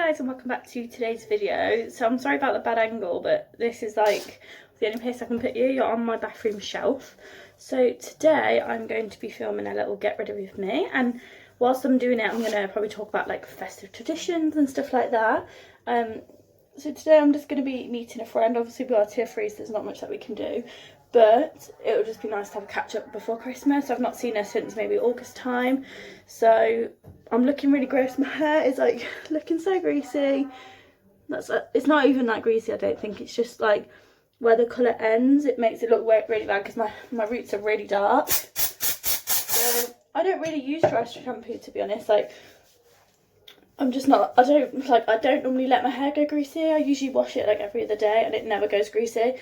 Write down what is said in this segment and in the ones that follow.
guys, and welcome back to today's video. So I'm sorry about the bad angle, but this is like the only place I can put you. You're on my bathroom shelf. So today I'm going to be filming a little get rid of with me, and whilst I'm doing it I'm going to probably talk about like festive traditions and stuff like that. So today I'm just going to be meeting a friend. Obviously we are tier 3, so there's not much that we can do, but it would just be nice to have a catch up before Christmas. I've not seen her since maybe August time, so I'm looking really gross. My hair is like looking so greasy. It's not even that greasy, I don't think. It's just like where the colour ends, it makes it look really bad because my roots are really dark. So I don't really use dry shampoo, to be honest. Like I'm just not, I don't normally let my hair go greasy. I usually wash it like every other day and it never goes greasy.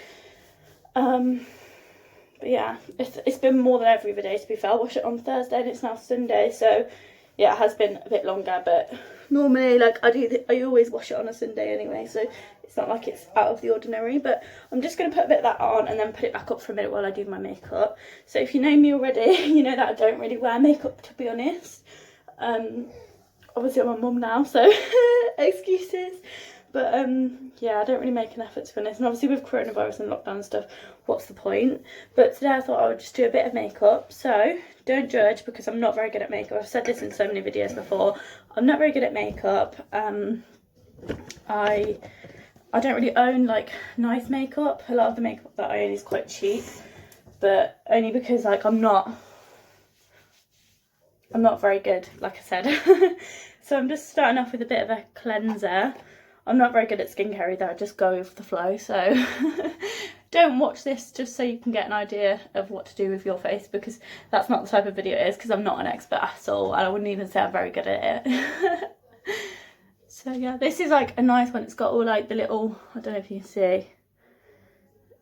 But yeah, it's been more than every other day, to be fair. I wash it on Thursday and it's now Sunday, so yeah, it has been a bit longer, but normally like I always wash it on a Sunday anyway, so it's not like it's out of the ordinary. But I'm just going to put a bit of that on and then put it back up for a minute while I do my makeup. So if you know me already, you know that I don't really wear makeup, to be honest. Obviously I'm a mum now, so excuses. But yeah, I don't really make an effort, to be honest. And obviously with coronavirus and lockdown and stuff, what's the point? But today I thought I would just do a bit of makeup. So don't judge, because I'm not very good at makeup. I've said this in so many videos before. I'm not very good at makeup. I don't really own like nice makeup. A lot of the makeup that I own is quite cheap, but only because like I'm not very good, like I said. So I'm just starting off with a bit of a cleanser. I'm not very good at skincare either, I just go with the flow, so don't watch this just so you can get an idea of what to do with your face, because that's not the type of video it is, because I'm not an expert at all, and I wouldn't even say I'm very good at it. So yeah, this is like a nice one. It's got all like the little, I don't know if you can see,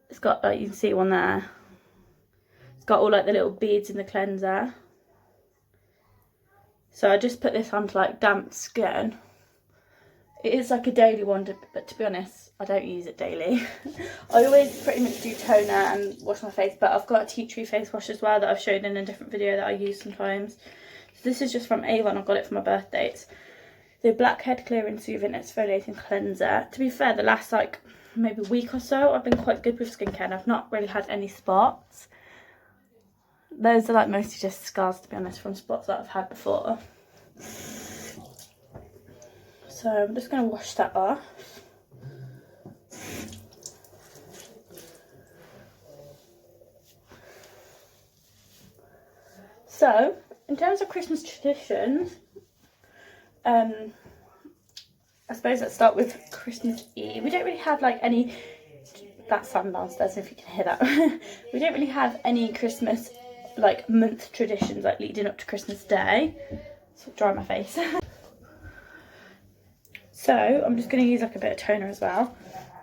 it's got like, you can see one there, it's got all like the little beads in the cleanser. So I just put this onto like damp skin. It is like a daily one, but to be honest, I don't use it daily. I always pretty much do toner and wash my face, but I've got a tea tree face wash as well that I've showed in a different video that I use sometimes. So this is just from Avon. I got it for my birthday. It's the Blackhead Clearing Soothing Exfoliating Cleanser. To be fair, the last like maybe week or so, I've been quite good with skincare and I've not really had any spots. Those are like mostly just scars, to be honest, from spots that I've had before. So I'm just going to wash that off. So, in terms of Christmas traditions, I suppose let's start with Christmas Eve. We don't really have like any, that's sun downstairs if you can hear that. We don't really have any Christmas like month traditions like leading up to Christmas Day. So dry my face. So I'm just going to use like a bit of toner as well.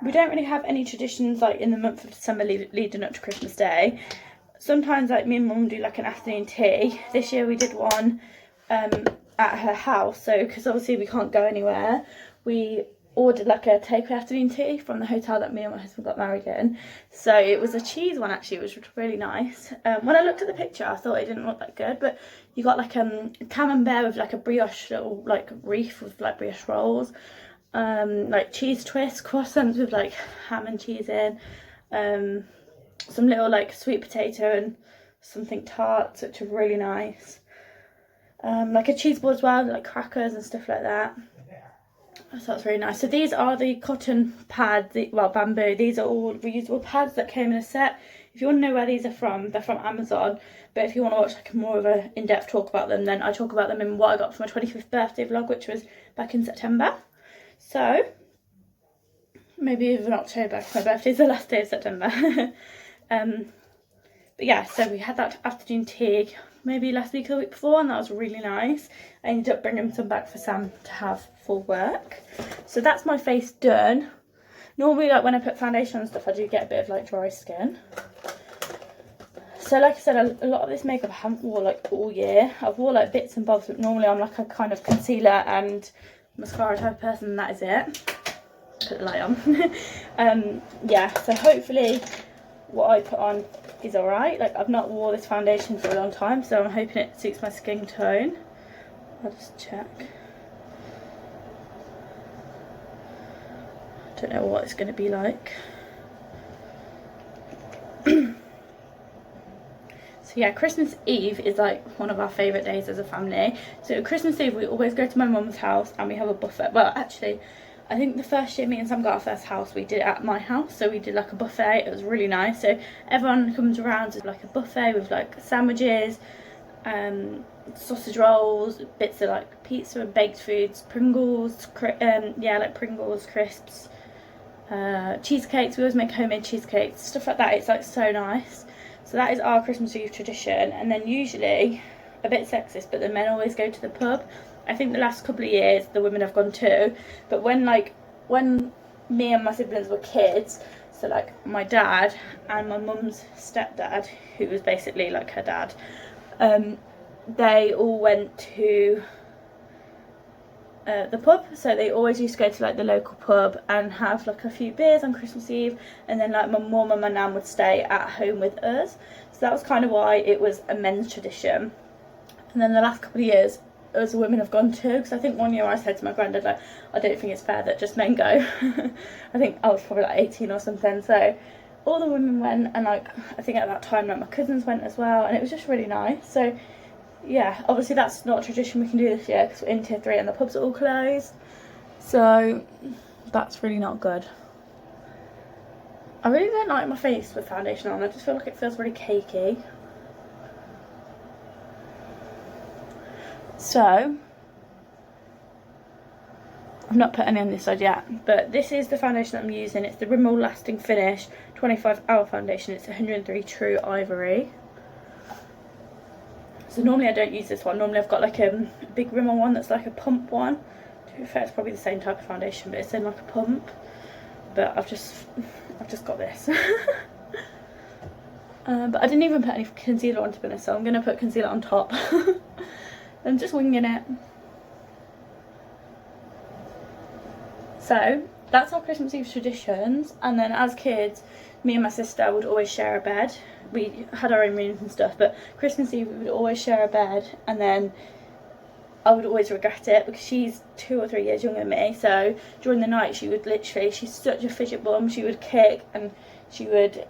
We don't really have any traditions like in the month of December leading up to Christmas Day. Sometimes like me and mum do like an afternoon tea. This year we did one at her house, so because obviously we can't go anywhere, we ordered like a takeaway afternoon tea from the hotel that me and my husband got married in. So it was a cheese one actually, which was really nice. When I looked at the picture I thought it didn't look that good, but you got like camembert with like a brioche little like wreath with like brioche rolls, like cheese twist croissants with like ham and cheese in, some little like sweet potato and something tarts, which are really nice, like a cheese ball as well, like crackers and stuff like that. So that's really nice. So these are the cotton pads, bamboo. These are all reusable pads that came in a set. If you want to know where these are from, they're from Amazon. But if you want to watch like more of a in-depth talk about them, then I talk about them in what I got for my 25th birthday vlog, which was back in September. So maybe even October, my birthday's the last day of September. But yeah, so we had that afternoon tea maybe last week or the week before, and that was really nice. I ended up bringing some back for Sam to have for work. So that's my face done. Normally like when I put foundation on stuff, I do get a bit of like dry skin. So like I said, a lot of this makeup I haven't worn like all year. I've worn like bits and bobs, but normally I'm like a kind of concealer and mascara type of person, and that is it. Put the light on. Yeah, so hopefully what I put on is alright. Like I've not worn this foundation for a long time, so I'm hoping it suits my skin tone. I'll just check. Don't know what it's going to be like. So yeah, Christmas Eve is like one of our favourite days as a family. So Christmas Eve we always go to my mum's house and we have a buffet. Well, actually, I think the first year me and Sam got our first house, we did it at my house. So we did like a buffet. It was really nice. So everyone comes around to like a buffet with like sandwiches, sausage rolls, bits of like pizza and baked foods, Pringles, yeah, like Pringles, crisps, cheesecakes. We always make homemade cheesecakes, stuff like that. It's like so nice. So that is our Christmas Eve tradition. And then usually, a bit sexist, but the men always go to the pub. I think the last couple of years the women have gone too. But when me and my siblings were kids, so like my dad and my mum's stepdad, who was basically like her dad, they all went to the pub. So they always used to go to like the local pub and have like a few beers on Christmas Eve, and then like my mum and my nan would stay at home with us. So that was kind of why it was a men's tradition. And then the last couple of years us women have gone too, because I think one year I said to my granddad, like, I don't think it's fair that just men go. I think I was probably like 18 or something, so all the women went, and like I think at that time like my cousins went as well, and it was just really nice. So yeah, obviously that's not a tradition we can do this year because we're in tier 3 and the pubs are all closed, so that's really not good. I really don't like my face with foundation on. I just feel like it feels really cakey. So I've not put any on this side yet, but this is the foundation that I'm using. It's the Rimmel Lasting Finish 25-hour foundation. It's 103 True Ivory. So normally I don't use this one. Normally I've got like a big Rimmel one that's like a pump one. To be fair, it's probably the same type of foundation, but it's in like a pump. But I've just got this. But I didn't even put any concealer on, to be honest, so I'm going to put concealer on top. I'm just winging it. So that's our Christmas Eve traditions. And then as kids, me and my sister would always share a bed. We had our own rooms and stuff, but Christmas Eve we would always share a bed, and then I would always regret it because she's 2 or 3 years younger than me. So during the night she would literally, she's such a fidget bum, she would kick and she would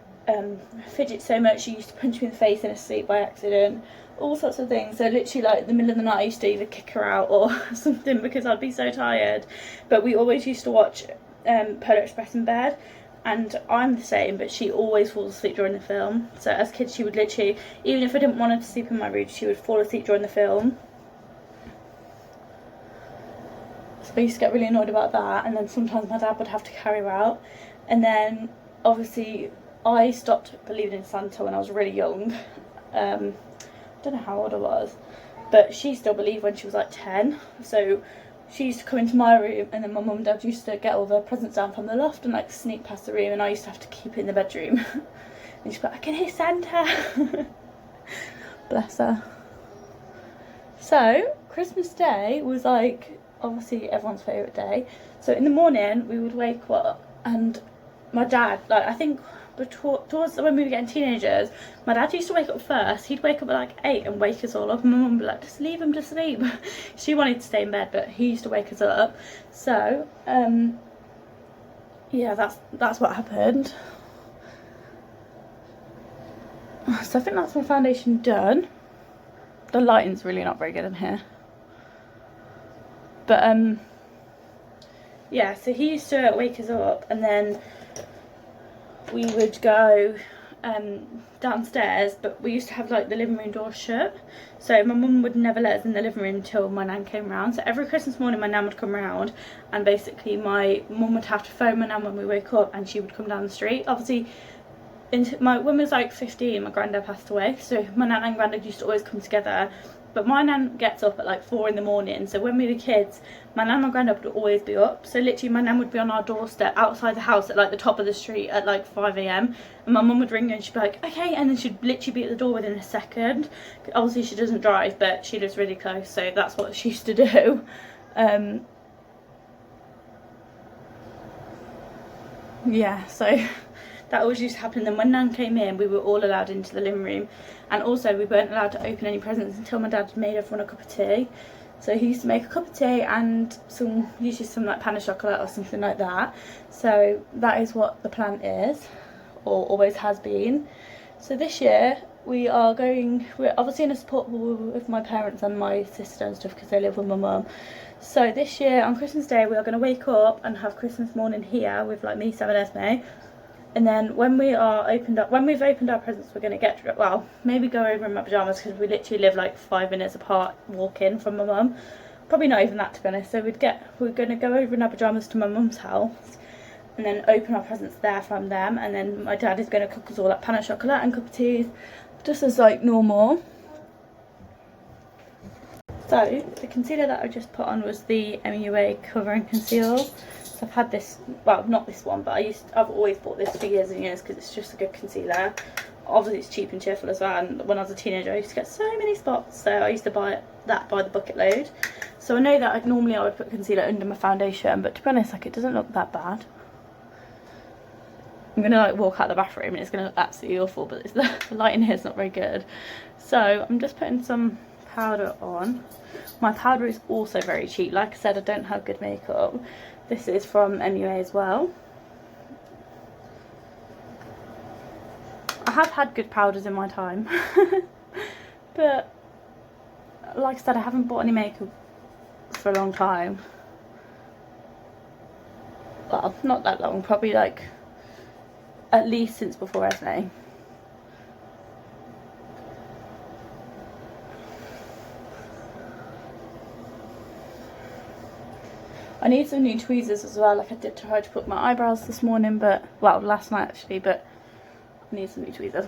fidget so much she used to punch me in the face in her sleep by accident, all sorts of things. So literally like in the middle of the night I used to either kick her out or something because I'd be so tired. But we always used to watch Polar Express in bed, and I'm the same, but she always falls asleep during the film. So as kids she would literally, even if I didn't want her to sleep in my room, she would fall asleep during the film. So I used to get really annoyed about that, and then sometimes my dad would have to carry her out. And then obviously I stopped believing in Santa when I was really young. I don't know how old I was, but she still believed when she was like 10. So she used to come into my room, and then my mum and dad used to get all the presents down from the loft and like sneak past the room, and I used to have to keep it in the bedroom. And she'd be like, I can hear Santa. Bless her. So Christmas Day was like obviously everyone's favourite day. So in the morning we would wake up, and my dad, like I think towards when we were getting teenagers, my dad used to wake up first. He'd wake up at like 8 and wake us all up, and my mum would be like, just leave him to sleep. She wanted to stay in bed, but he used to wake us up. So yeah, that's what happened. So I think that's my foundation done. The lighting's really not very good in here, but yeah, so he used to wake us up, and then we would go downstairs, but we used to have like the living room door shut, so my mum would never let us in the living room until my nan came round. So every Christmas morning my nan would come round, and basically my mum would have to phone my nan when we woke up, and she would come down the street. Obviously when I was like 15, my granddad passed away, so my nan and granddad used to always come together. But my nan gets up at like 4 in the morning, so when we were kids, my nan and my granddad would always be up. So literally my nan would be on our doorstep outside the house at like the top of the street at like 5 AM, and my mum would ring and she'd be like, okay, and then she'd literally be at the door within a second. Obviously she doesn't drive, but she lives really close, so that's what she used to do. Yeah, so That always used to happen. Then when Nan came in, we were all allowed into the living room, and also we weren't allowed to open any presents until my dad made everyone a cup of tea. So he used to make a cup of tea and usually some like pan of chocolate or something like that. So that is what the plan is, or always has been. So this year we're obviously in a support hall with my parents and my sister and stuff because they live with my mum. So this year on Christmas Day we are going to wake up and have Christmas morning here with like me, Sam and Esme. And then when we've opened our presents, we're going to get, well, maybe go over in my pyjamas because we literally live like 5 minutes apart walking from my mum. Probably not even that, to be honest. So we're going to go over in our pyjamas to my mum's house and then open our presents there from them. And then my dad is going to cook us all that pan of chocolate and cup of teas, just as like normal. So the concealer that I just put on was the MUA Cover and Conceal. I've had this, well, not this one, but I've always bought this for years and years because it's just a good concealer. Obviously it's cheap and cheerful as well, and when I was a teenager I used to get so many spots, so I used to buy that by the bucket load. So I know that normally I would put concealer under my foundation, but to be honest, like, it doesn't look that bad. I'm gonna like walk out the bathroom and it's gonna look absolutely awful, but the lighting here is not very good. So I'm just putting some powder on. My powder is also very cheap. Like I said, I don't have good makeup. This is from MUA as well. I have had good powders in my time. But like I said, I haven't bought any makeup for a long time. Well, not that long, probably like at least since before Esme. I need some new tweezers as well. Like, I did try to put my eyebrows this morning, but, well, last night actually, but I need some new tweezers.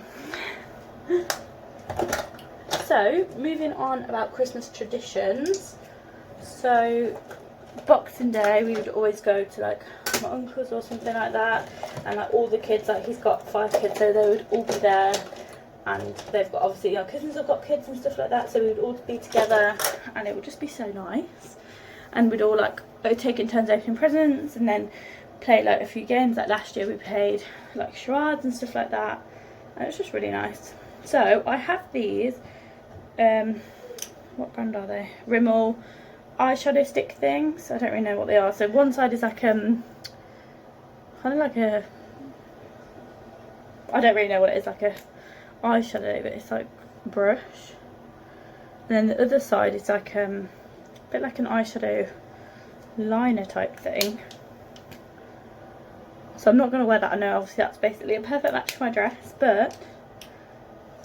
So, moving on about Christmas traditions. So, Boxing Day, we would always go to like my uncle's or something like that, and like all the kids, like he's got 5 kids, so they would all be there, and they've got, obviously our cousins have got kids and stuff like that, so we would all be together and it would just be so nice. And we'd all like take in turns opening presents and then play like a few games. Like last year we played like charades and stuff like that, and it was just really nice. So I have these, what brand are they? Rimmel eyeshadow stick things. I don't really know what they are. So one side is like kind of like a, I don't really know what it is, like a eyeshadow, but it's like brush. And then the other side is like a bit like an eyeshadow liner type thing. So I'm not going to wear that. I know obviously that's basically a perfect match for my dress, but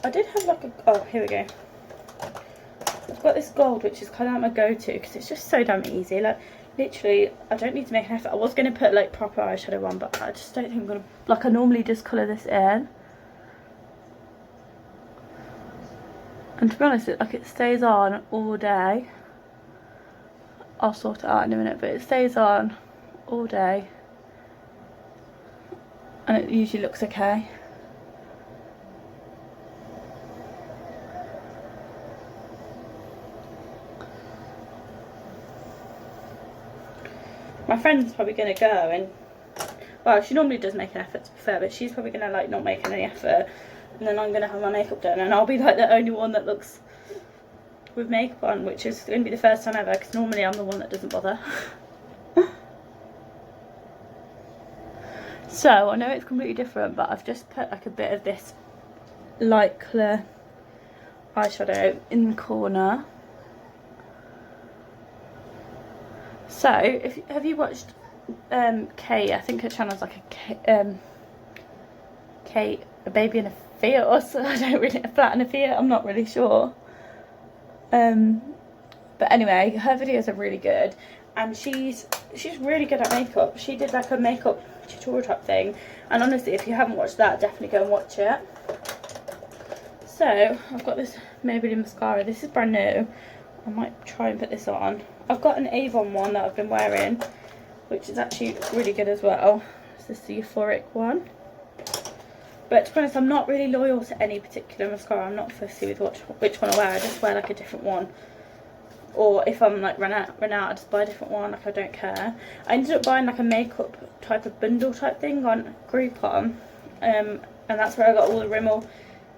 I did have like a, oh here we go, I've got this gold which is kind of like my go-to because it's just so damn easy. Like literally I don't need to make an effort. I was going to put like proper eyeshadow on, but I just don't think I'm going to, like I normally just colour this in, and to be honest it stays on all day. I'll sort it out in a minute, but it stays on all day and it usually looks okay. My friend's probably going to go and, well, she normally does make an effort to be fair, but she's probably going to like not make any effort, and then I'm going to have my makeup done and I'll be like the only one that looks with makeup on, which is going to be the first time ever because normally I'm the one that doesn't bother. So I know it's completely different, but I've just put like a bit of this light colour eyeshadow in the corner. So have you watched Kate? I think her channel's like a Kate, a baby in a Fiat or so. I don't really, a flat in a Fiat, I'm not really sure. But anyway, her videos are really good, and she's really good at makeup. She did like a makeup tutorial type thing, and honestly if you haven't watched that, definitely go and watch it. So I've got this Maybelline mascara. This is brand new. I might try and put this on. I've got an Avon one that I've been wearing, which is actually really good as well. This is the Euphoric one. But to be honest, I'm not really loyal to any particular mascara. I'm not fussy with which one I wear. I just wear like a different one. Or if I'm like run out, I just buy a different one. Like I don't care. I ended up buying like a makeup type of bundle type thing on Groupon, and that's where I got all the Rimmel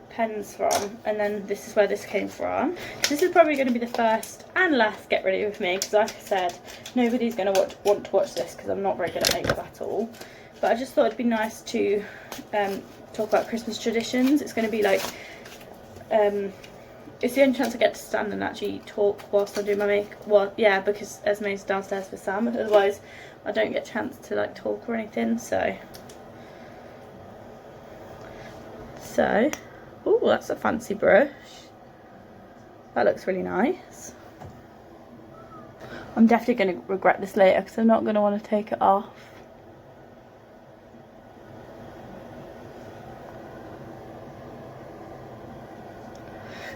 pens from, and then this is where this came from. This is probably going to be the first and last get ready with me, because like I said, nobody's going to want to watch this because I'm not very good at makeup at all. But I just thought it'd be nice to talk about Christmas traditions. It's going to be like it's the only chance I get to stand and actually talk whilst I'm doing my makeup. Well, yeah, because Esme's downstairs with Sam, otherwise I don't get a chance to like talk or anything. So oh, that's a fancy brush. That looks really nice. I'm definitely going to regret this later because I'm not going to want to take it off.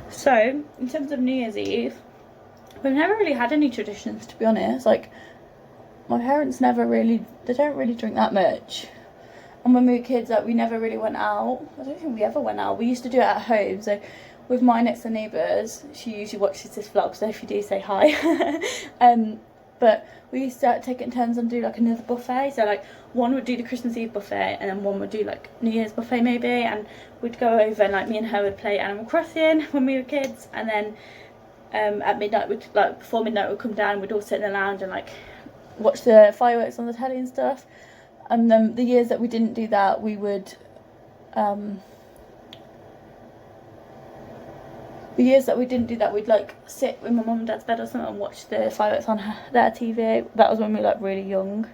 So, in terms of New Year's Eve, we've never really had any traditions, to be honest. Like, my parents they don't really drink that much. And when we were kids, like, we never really went out. I don't think we ever went out. We used to do it at home. So with my next door neighbours, she usually watches this vlog, so if you do, say hi. But we used to take it in turns and do like another buffet. So like one would do the Christmas Eve buffet, and then one would do like New Year's buffet maybe, and we'd go over and like me and her would play Animal Crossing when we were kids, and then at midnight, before midnight we'd come down, we'd all sit in the lounge and like watch the fireworks on the telly and stuff. And then the years that we didn't do that, we would we'd like sit in my mum and dad's bed or something and watch the fireworks on their TV. That was when we were like really young.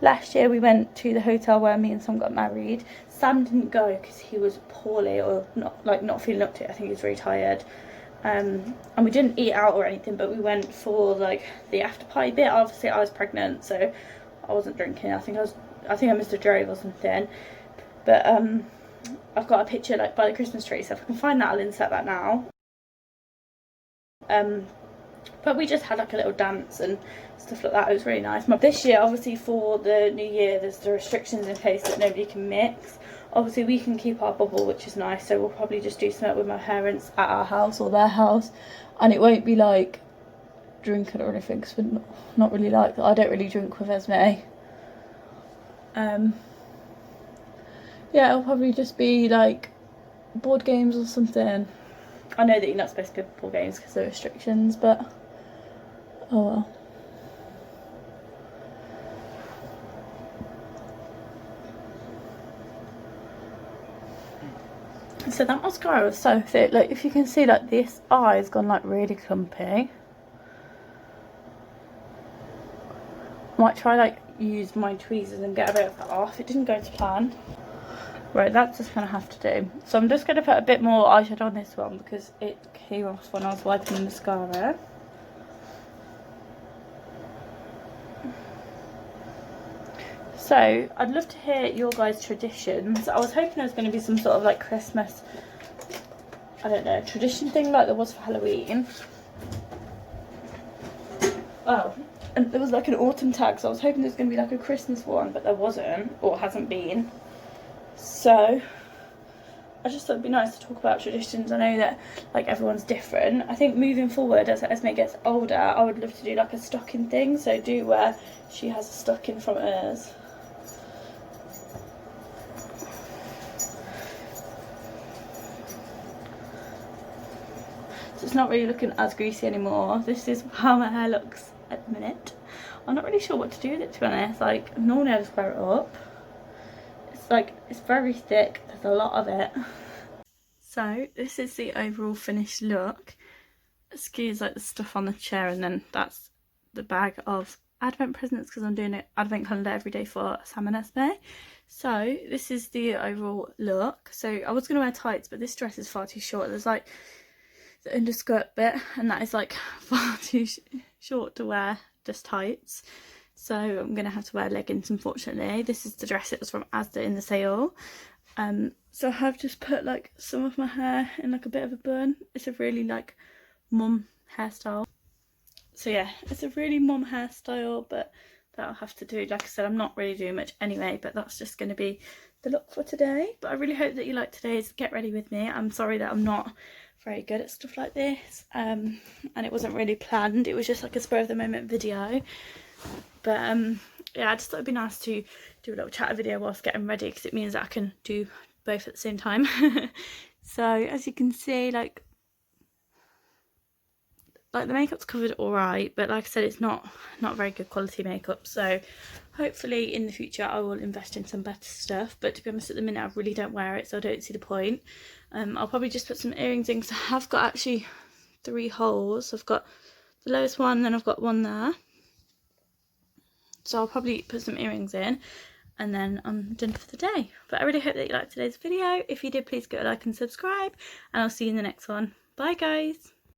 Last year we went to the hotel where me and Sam got married. Sam didn't go because he was poorly, or not feeling up to it. I think he was very tired. And we didn't eat out or anything, but we went for like the after party bit. Obviously I was pregnant, so I wasn't drinking. I think I missed a drove or something. But I've got a picture like by the Christmas tree, so if I can find that I'll insert that now. But we just had like a little dance and stuff like that. It was really nice. This year, obviously for the new year, there's the restrictions in place that nobody can mix. Obviously we can keep our bubble, which is nice, so we'll probably just do something with my parents at our house or their house, and it won't be like drinking or anything, because we're not really like that. I don't really drink with Esme. Yeah, it'll probably just be like board games or something. I know that you're not supposed to play board games because of restrictions, but oh well. So that mascara was so thick. Like, if you can see, like, this eye has gone like really clumpy. Might try like use my tweezers and get a bit of that off. It didn't go to plan. Right, that's just gonna have to do. So I'm just gonna put a bit more eyeshadow on this one because it came off when I was wiping the mascara. So I'd love to hear your guys' traditions. I was hoping there was going to be some sort of like Christmas, I don't know, tradition thing like there was for Halloween. Oh, and there was like an autumn tag, so I was hoping there was going to be like a Christmas one, but there wasn't, or hasn't been. So I just thought it'd be nice to talk about traditions. I know that like everyone's different. I think moving forward, as Esme gets older, I would love to do like a stocking thing. So do where she has a stocking from hers. So it's not really looking as greasy anymore. This is how my hair looks at the minute. I'm not really sure what to do with it, to be honest. Like, normally I just wear it up. It's like, it's very thick. There's a lot of it. So this is the overall finished look. Excuse like the stuff on the chair, and then that's the bag of advent presents because I'm doing an advent calendar every day for Sam and Esme. So this is the overall look. So I was going to wear tights, but this dress is far too short. There's like the underskirt bit, and that is like far too short to wear just tights. So I'm going to have to wear leggings, unfortunately. This is the dress. It was from Asda in the sale. So I have just put like some of my hair in like a bit of a bun. It's a really like mum hairstyle. So yeah, it's a really mum hairstyle, but that'll have to do. Like I said, I'm not really doing much anyway, but that's just going to be the look for today. But I really hope that you like today's get ready with me. I'm sorry that I'm not very good at stuff like this, and it wasn't really planned. It was just like a spur of the moment video. But yeah, I just thought it'd be nice to do a little chat video whilst getting ready, because it means that I can do both at the same time. So as you can see, like the makeup's covered all right, but like I said, it's not very good quality makeup. So hopefully in the future I will invest in some better stuff, but to be honest, at the minute I really don't wear it, so I don't see the point. I'll probably just put some earrings in, because I have got actually 3 holes. I've got the lowest one, then I've got one there, so I'll probably put some earrings in and then I'm done for the day. But I really hope that you liked today's video. If you did, please go like and subscribe, and I'll see you in the next one. Bye guys.